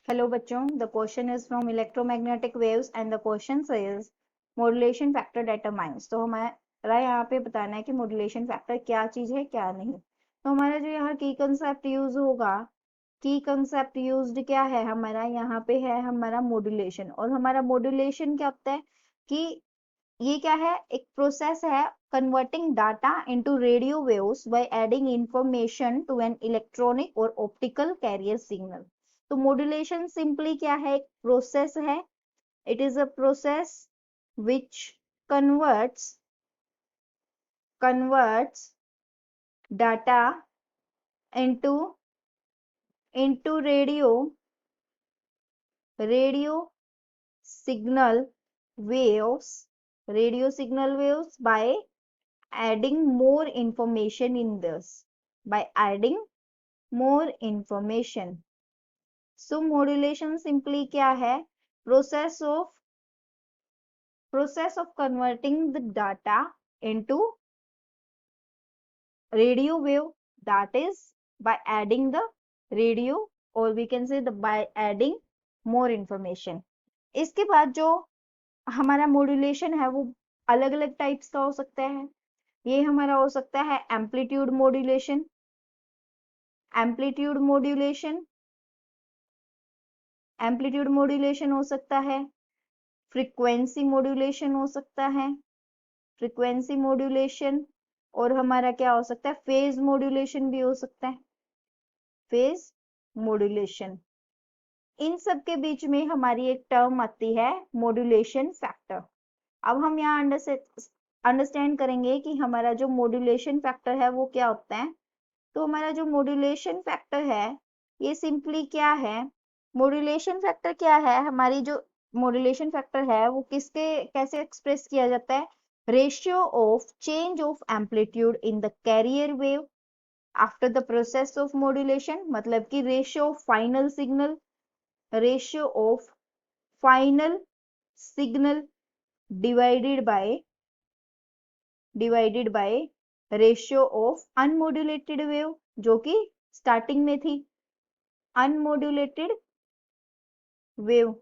Hello बच्चों, the question is from electromagnetic waves and the question says modulation factor determines। तो हमारा यहाँ पे बताना है कि modulation factor क्या चीज है क्या नहीं। तो हमारा जो यहाँ की कंसेप्ट यूज होगा, की कंसेप्ट यूज्ड क्या है हमारा, यहाँ पे है हमारा मॉड्यूलेशन। और हमारा मॉड्यूलेशन क्या होता है कि ये क्या है, एक प्रोसेस है converting data into radio waves by adding information to an electronic और ऑप्टिकल कैरियर सिग्नल। तो मॉड्यूलेशन सिंपली क्या है, एक प्रोसेस है। It is a process which converts data into radio signal waves by adding more information in this, by adding more information. So modulation simply क्या है, process of converting the data into radio wave, that is by adding the radio, or we can say by adding more information. इसके बाद जो हमारा modulation है वो अलग अलग टाइप्स का हो सकता है। ये हमारा हो सकता है एम्पलीट्यूड मॉड्यूलेशन, हो सकता है, फ्रीक्वेंसी मॉड्यूलेशन हो सकता है, और हमारा क्या हो सकता है, फेज मॉड्यूलेशन भी हो सकता है, फेज मॉड्यूलेशन। इन सब के बीच में हमारी एक टर्म आती है मॉड्यूलेशन फैक्टर। अब हम यहाँ अंडरस्टैंड करेंगे कि हमारा जो मॉड्यूलेशन फैक्टर है वो क्या होता है। तो हमारा जो मॉड्यूलेशन फैक्टर है ये सिंपली क्या है, मॉड्यूलेशन फैक्टर क्या है, हमारी जो मॉड्यूलेशन फैक्टर है वो किसके कैसे एक्सप्रेस किया जाता है, ratio of change of amplitude in the carrier wave after the process of modulation. मतलब कि ratio of final signal divided by ratio of unmodulated wave, जो कि स्टार्टिंग में थी अनमॉड्यूलेटेड वेव।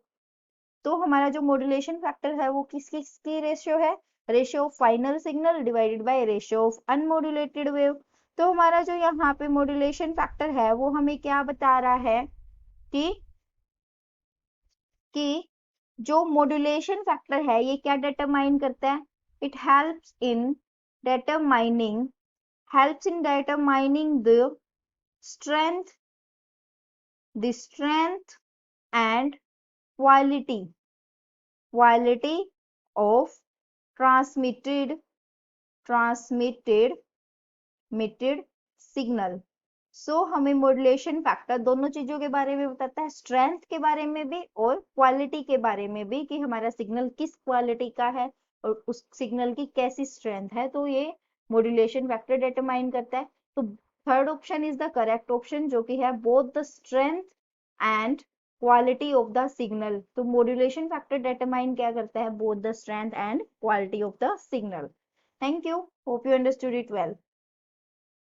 तो हमारा जो मॉड्यूलेशन फैक्टर है वो किस किसकी रेशियो है, ratio of final signal divided by ratio of unmodulated wave. तो हमारा जो यहाँ पे मॉड्यूलेशन फैक्टर है वो हमें क्या बता रहा है कि जो मॉड्यूलेशन फैक्टर है ये क्या डिटरमाइन करता है, it determining helps in determining the strength and quality of transmitted signal. So हमें मॉड्यूलेशन फैक्टर दोनों चीजों के बारे में बताता है, स्ट्रेंथ के बारे में भी और क्वालिटी के बारे में भी, कि हमारा सिग्नल किस क्वालिटी का है और उस सिग्नल की कैसी स्ट्रेंथ है। तो ये मॉड्यूलेशन फैक्टर डिटरमाइन करता है। तो third option is the correct option, जो कि है both the strength and quality of the signal. तो मॉड्यूलेशन फैक्टर डिटरमाइन क्या करता है, both the strength and quality of the signal. Thank you, hope you understood it well.